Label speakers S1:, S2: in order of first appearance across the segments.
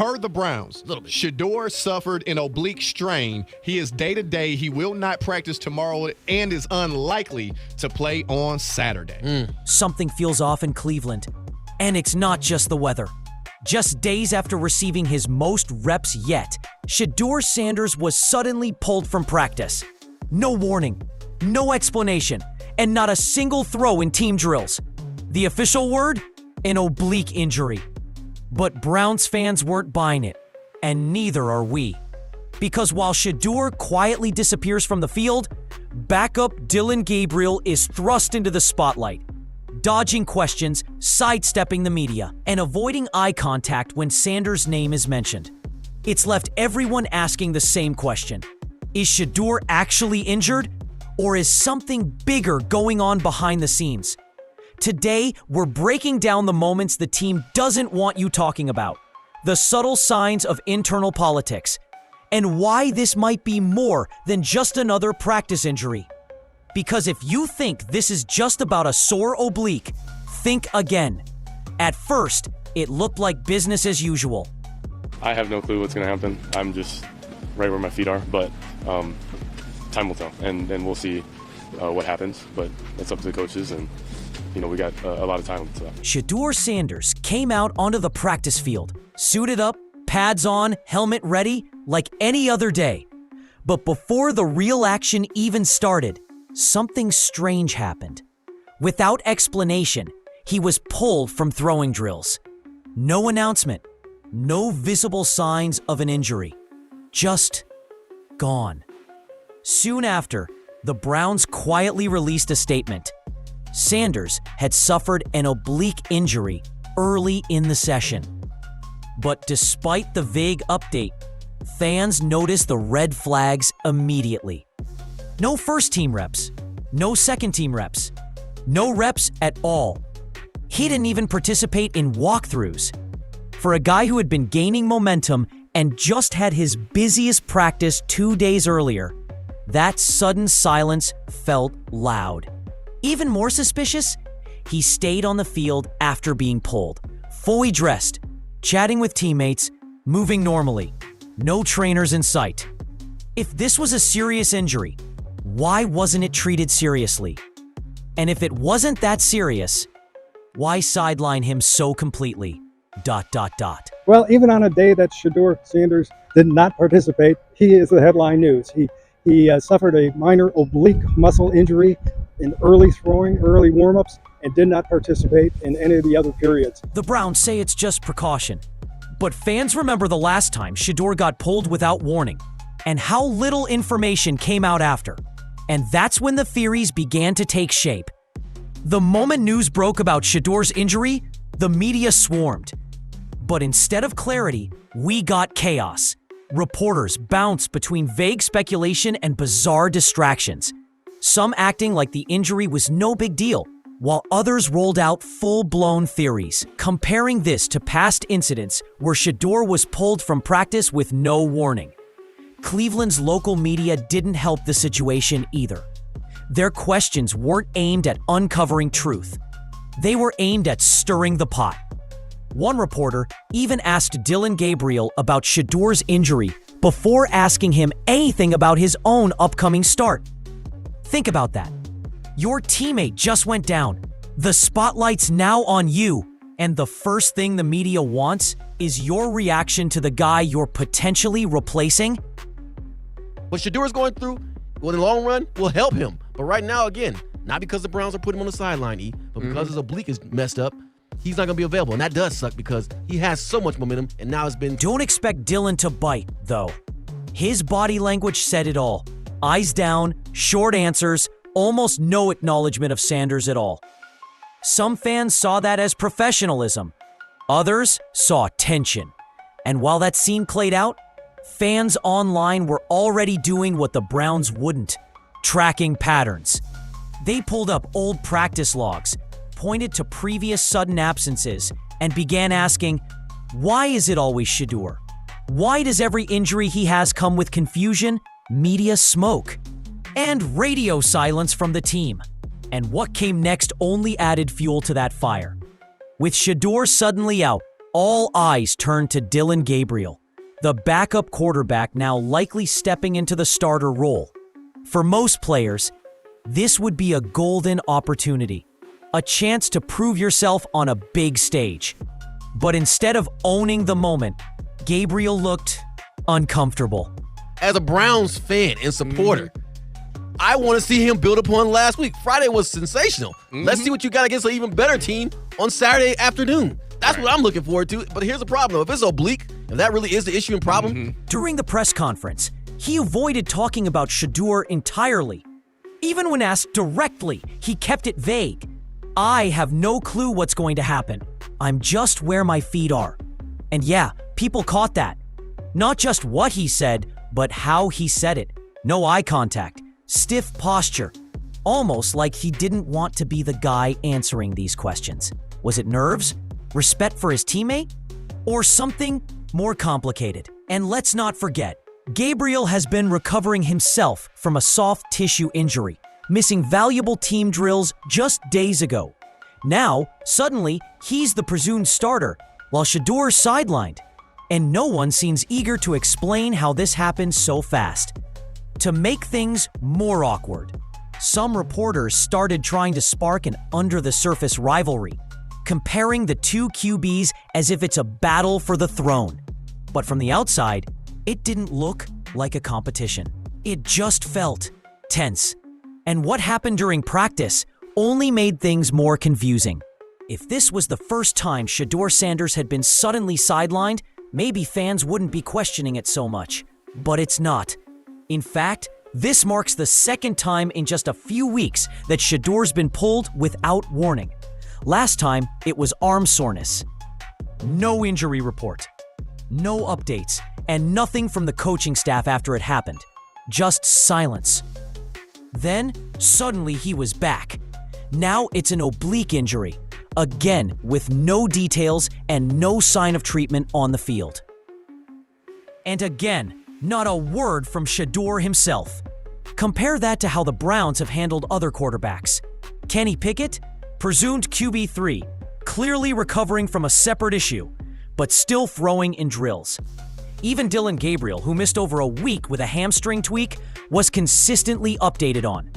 S1: Per the Browns, Shedeur suffered an oblique strain. He is day-to-day. He will not practice tomorrow and is unlikely to play on Saturday.
S2: Something feels off in Cleveland. And it's not just the weather. Just days after receiving his most reps yet, Shedeur Sanders was suddenly pulled from practice. No warning, no explanation, and not a single throw in team drills. The official word? An oblique injury. But Browns fans weren't buying it, and neither are we. Because while Shedeur quietly disappears from the field, backup Dillon Gabriel is thrust into the spotlight, dodging questions, sidestepping the media, and avoiding eye contact when Sanders' name is mentioned. It's left everyone asking the same question. Is Shedeur actually injured? Or is something bigger going on behind the scenes? Today, we're breaking down the moments the team doesn't want you talking about, the subtle signs of internal politics, and why this might be more than just another practice injury. Because if you think this is just about a sore oblique, think again. At first, it looked like business as usual.
S3: I have no clue what's going to happen. I'm just right where my feet are, but time will tell, and we'll see what happens. But it's up to the coaches, and we got a lot of time to that.
S2: Shedeur Sanders came out onto the practice field, suited up, pads on, helmet ready, like any other day. But before the real action even started, something strange happened. Without explanation, he was pulled from throwing drills. No announcement, no visible signs of an injury. Just gone. Soon after, the Browns quietly released a statement. Sanders had suffered an oblique injury early in the session. But despite the vague update, fans noticed the red flags immediately. No first-team reps, no second-team reps, no reps at all. He didn't even participate in walkthroughs. For a guy who had been gaining momentum and just had his busiest practice 2 days earlier, that sudden silence felt loud. Even more suspicious, he stayed on the field after being pulled, fully dressed, chatting with teammates, moving normally. No trainers in sight. If this was a serious injury, why wasn't it treated seriously? And if it wasn't that serious, why sideline him so completely? ...
S4: Well, even on a day that Shedeur Sanders did not participate, he is the headline news. He suffered a minor oblique muscle injury in early throwing, early warm-ups, and did not participate in any of the other periods.
S2: The Browns say it's just precaution. But fans remember the last time Shedeur got pulled without warning, and how little information came out after. And that's when the theories began to take shape. The moment news broke about Shedeur's injury, the media swarmed. But instead of clarity, we got chaos. Reporters bounced between vague speculation and bizarre distractions, some acting like the injury was no big deal, while others rolled out full-blown theories, comparing this to past incidents where Shedeur was pulled from practice with no warning. Cleveland's local media didn't help the situation either. Their questions weren't aimed at uncovering truth. They were aimed at stirring the pot. One reporter even asked Dillon Gabriel about Shedeur's injury before asking him anything about his own upcoming start. Think about that. Your teammate just went down. The spotlight's now on you, and the first thing the media wants is your reaction to the guy you're potentially replacing.
S5: What Shedeur's going through, in the long run, will help him. But right now, again, not because the Browns are putting him on the sideline, but because his oblique is messed up, he's not going to be available. And that does suck because he has so much momentum, and now it's been...
S2: Don't expect Dillon to bite, though. His body language said it all. Eyes down, short answers, almost no acknowledgement of Sanders at all. Some fans saw that as professionalism. Others saw tension. And while that scene played out, fans online were already doing what the Browns wouldn't, tracking patterns. They pulled up old practice logs, pointed to previous sudden absences, and began asking, why is it always Shedeur? Why does every injury he has come with confusion, media smoke, and radio silence from the team? And what came next only added fuel to that fire. With Shedeur suddenly out, All eyes turned to Dillon Gabriel, the backup quarterback now likely stepping into the starter role. For most players, this would be a golden opportunity, a chance to prove yourself on a big stage. But instead of owning the moment, Gabriel looked uncomfortable.
S5: As a Browns fan and supporter, I want to see him build upon last week. Friday was sensational. Let's see what you got against an even better team on Saturday afternoon. That's what I'm looking forward to. But here's the problem, though. If it's oblique, if that really is the issue and problem.
S2: During the press conference, he avoided talking about Shedeur entirely. Even when asked directly, he kept it vague. I have no clue what's going to happen. I'm just where my feet are. And yeah, people caught that. Not just what he said, but how he said it. No eye contact, stiff posture, almost like he didn't want to be the guy answering these questions. Was it nerves? Respect for his teammate? Or something more complicated? And let's not forget, Gabriel has been recovering himself from a soft tissue injury, missing valuable team drills just days ago. Now, suddenly, he's the presumed starter, while Shedeur's sidelined. And no one seems eager to explain how this happened so fast. To make things more awkward, some reporters started trying to spark an under-the-surface rivalry, comparing the two QBs as if it's a battle for the throne. But from the outside, it didn't look like a competition. It just felt tense. And what happened during practice only made things more confusing. If this was the first time Shedeur Sanders had been suddenly sidelined, maybe fans wouldn't be questioning it so much. But it's not. In fact, this marks the second time in just a few weeks that Shedeur's been pulled without warning. Last time, it was arm soreness. No injury report, no updates, and nothing from the coaching staff after it happened. Just silence. Then, suddenly he was back. Now it's an oblique injury, again with no details and no sign of treatment on the field. And again, not a word from Shedeur himself. Compare that to how the Browns have handled other quarterbacks. Kenny Pickett, presumed QB3, clearly recovering from a separate issue, but still throwing in drills. Even Dillon Gabriel, who missed over a week with a hamstring tweak, was consistently updated on.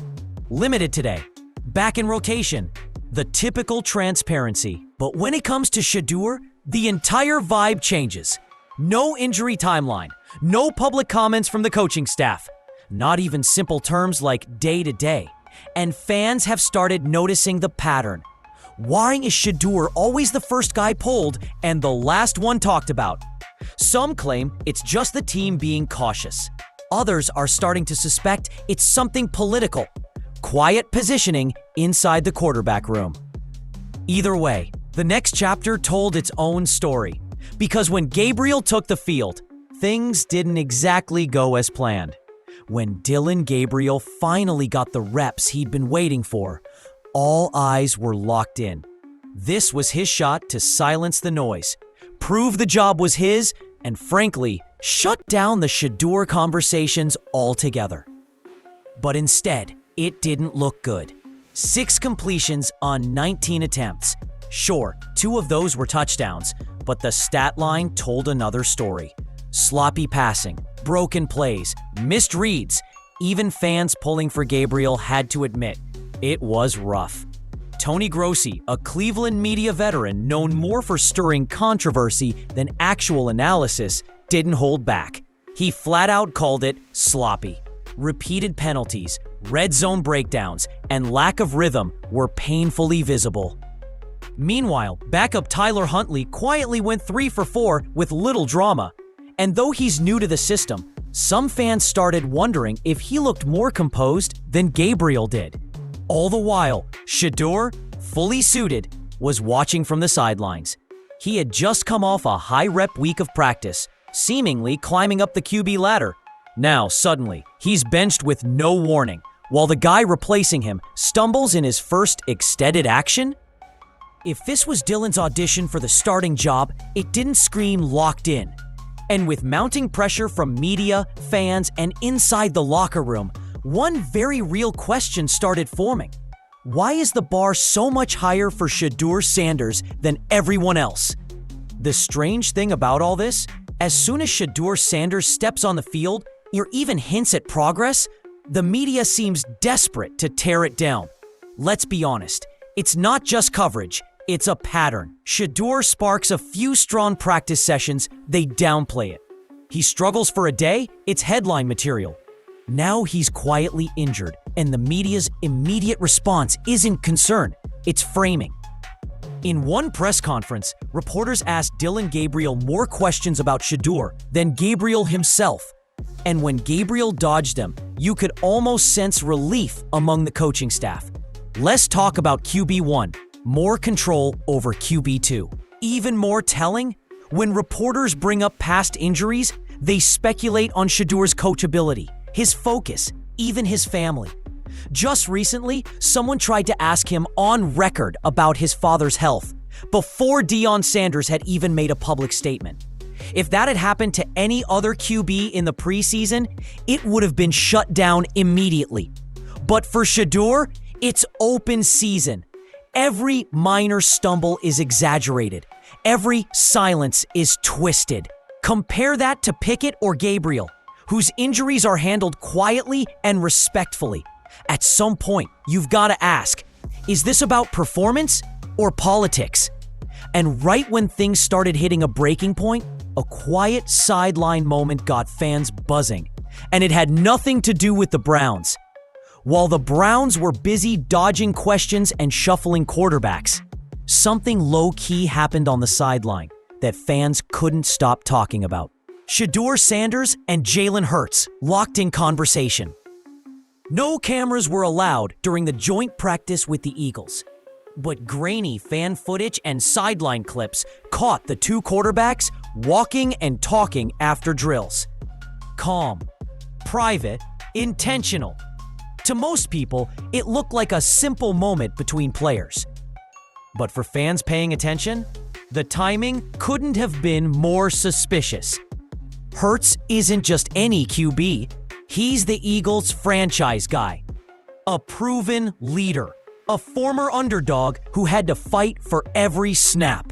S2: Limited today, back in rotation, the typical transparency. But when it comes to Shedeur, the entire vibe changes. No injury timeline, no public comments from the coaching staff, not even simple terms like day-to-day. And fans have started noticing the pattern. Why is Shedeur always the first guy pulled and the last one talked about? Some claim it's just the team being cautious. Others are starting to suspect it's something political. Quiet positioning inside the quarterback room. Either way, the next chapter told its own story. Because when Gabriel took the field, things didn't exactly go as planned. When Dillon Gabriel finally got the reps he'd been waiting for, all eyes were locked in. This was his shot to silence the noise, prove the job was his, and frankly, shut down the Shedeur conversations altogether. But instead, it didn't look good. 6 completions on 19 attempts. Sure, 2 of those were touchdowns, but the stat line told another story. Sloppy passing, broken plays, missed reads. Even fans pulling for Gabriel had to admit, it was rough. Tony Grossi, a Cleveland media veteran known more for stirring controversy than actual analysis, didn't hold back. He flat out called it sloppy. Repeated penalties, red zone breakdowns, and lack of rhythm were painfully visible. Meanwhile, backup Tyler Huntley quietly went 3 for 4 with little drama. And though he's new to the system, some fans started wondering if he looked more composed than Gabriel did. All the while, Shedeur, fully suited, was watching from the sidelines. He had just come off a high-rep week of practice, seemingly climbing up the QB ladder. Now, suddenly, he's benched with no warning, while the guy replacing him stumbles in his first extended action? If this was Dillon's audition for the starting job, it didn't scream locked in. And with mounting pressure from media, fans, and inside the locker room, one very real question started forming. Why is the bar so much higher for Shedeur Sanders than everyone else? The strange thing about all this, as soon as Shedeur Sanders steps on the field or even hints at progress, the media seems desperate to tear it down. Let's be honest, it's not just coverage, it's a pattern. Shedeur sparks a few strong practice sessions, they downplay it. He struggles for a day, it's headline material. Now he's quietly injured, and the media's immediate response isn't concern, it's framing. In one press conference, reporters asked Dillon Gabriel more questions about Shedeur than Gabriel himself. And when Gabriel dodged them, you could almost sense relief among the coaching staff. Less talk about QB1, more control over QB2. Even more telling, when reporters bring up past injuries, they speculate on Shedeur's coachability, his focus, even his family. Just recently, someone tried to ask him on record about his father's health, before Deion Sanders had even made a public statement. If that had happened to any other QB in the preseason, it would have been shut down immediately. But for Shedeur, it's open season. Every minor stumble is exaggerated. Every silence is twisted. Compare that to Pickett or Gabriel, whose injuries are handled quietly and respectfully. At some point, you've got to ask, is this about performance or politics? And right when things started hitting a breaking point, a quiet sideline moment got fans buzzing, and it had nothing to do with the Browns. While the Browns were busy dodging questions and shuffling quarterbacks, something low-key happened on the sideline that fans couldn't stop talking about. Shedeur Sanders and Jalen Hurts locked in conversation. No cameras were allowed during the joint practice with the Eagles, but grainy fan footage and sideline clips caught the two quarterbacks walking and talking after drills. Calm, private, intentional. To most people, it looked like a simple moment between players. But for fans paying attention, the timing couldn't have been more suspicious. Hurts isn't just any QB. He's the Eagles' franchise guy. A proven leader. A former underdog who had to fight for every snap.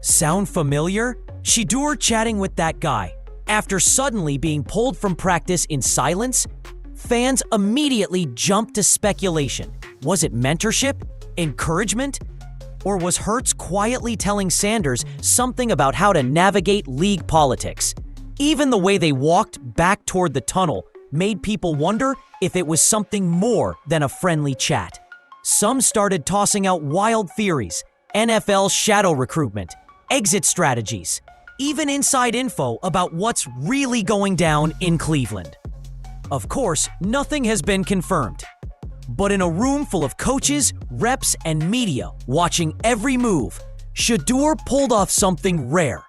S2: Sound familiar? Shedeur chatting with that guy. After suddenly being pulled from practice in silence, fans immediately jumped to speculation. Was it mentorship? Encouragement? Or was Hurts quietly telling Sanders something about how to navigate league politics? Even the way they walked back toward the tunnel made people wonder if it was something more than a friendly chat. Some started tossing out wild theories, NFL shadow recruitment, exit strategies, even inside info about what's really going down in Cleveland. Of course, nothing has been confirmed. But in a room full of coaches, reps, and media watching every move, Shedeur pulled off something rare.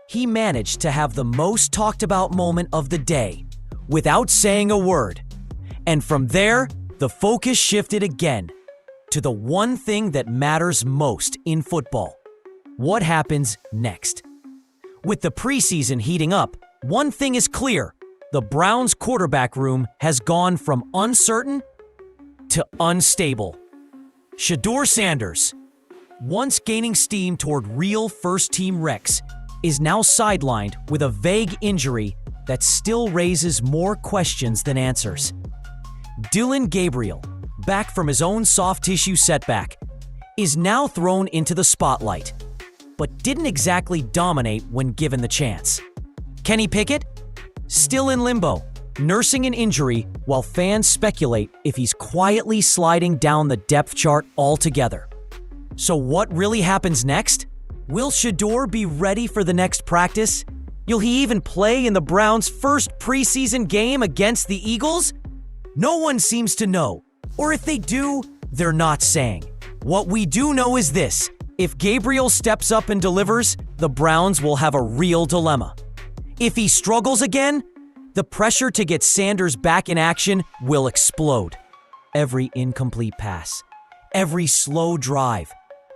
S2: He managed to have the most talked about moment of the day without saying a word. And from there, the focus shifted again to the one thing that matters most in football. What happens next? With the preseason heating up, one thing is clear. The Browns' quarterback room has gone from uncertain to unstable. Shedeur Sanders, once gaining steam toward real first-team recs, is now sidelined with a vague injury that still raises more questions than answers. Dillon Gabriel, back from his own soft tissue setback, is now thrown into the spotlight, but didn't exactly dominate when given the chance. Kenny Pickett, still in limbo, nursing an injury while fans speculate if he's quietly sliding down the depth chart altogether. So what really happens next? Will Shedeur be ready for the next practice? Will he even play in the Browns' first preseason game against the Eagles? No one seems to know, or if they do, they're not saying. What we do know is this: if Gabriel steps up and delivers, the Browns will have a real dilemma. If he struggles again, the pressure to get Sanders back in action will explode. Every incomplete pass, every slow drive,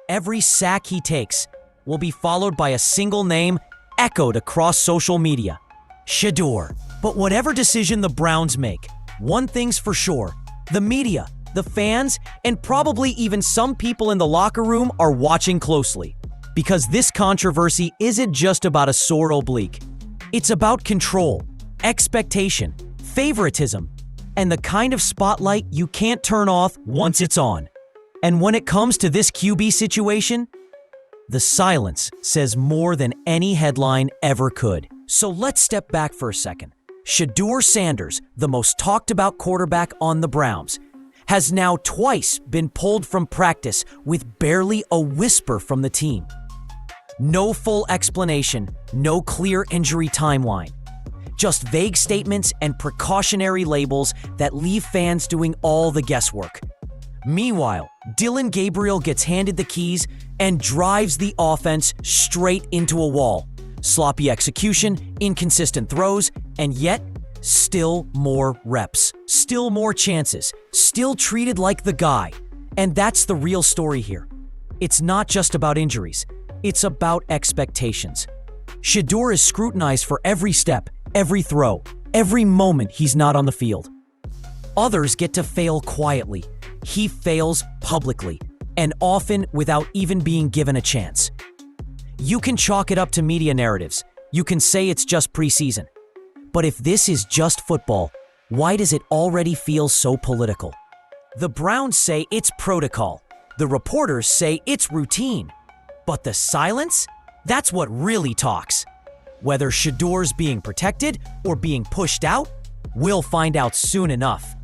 S2: every sack he takes will be followed by a single name echoed across social media: Shedeur. But whatever decision the Browns make, one thing's for sure: the media, the fans, and probably even some people in the locker room are watching closely. Because this controversy isn't just about a sore oblique. It's about control, expectation, favoritism, and the kind of spotlight you can't turn off once it's on. And when it comes to this QB situation, the silence says more than any headline ever could. So let's step back for a second. Shedeur Sanders, the most talked about quarterback on the Browns, has now twice been pulled from practice with barely a whisper from the team. No full explanation, no clear injury timeline. Just vague statements and precautionary labels that leave fans doing all the guesswork. Meanwhile, Dillon Gabriel gets handed the keys and drives the offense straight into a wall. Sloppy execution, inconsistent throws, and yet, still more reps, still more chances, still treated like the guy. And that's the real story here. It's not just about injuries. It's about expectations. Shedeur is scrutinized for every step, every throw, every moment he's not on the field. Others get to fail quietly. He fails publicly, and often without even being given a chance. You can chalk it up to media narratives. You can say it's just preseason. But if this is just football, why does it already feel so political? The Browns say it's protocol. The reporters say it's routine. But the silence? That's what really talks. Whether Shedeur's being protected or being pushed out, we'll find out soon enough.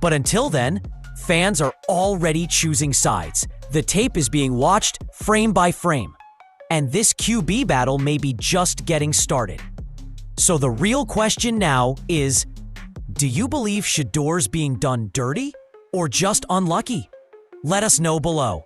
S2: But until then, fans are already choosing sides. The tape is being watched frame by frame. And this QB battle may be just getting started. So the real question now is, do you believe Shedeur's being done dirty or just unlucky? Let us know below.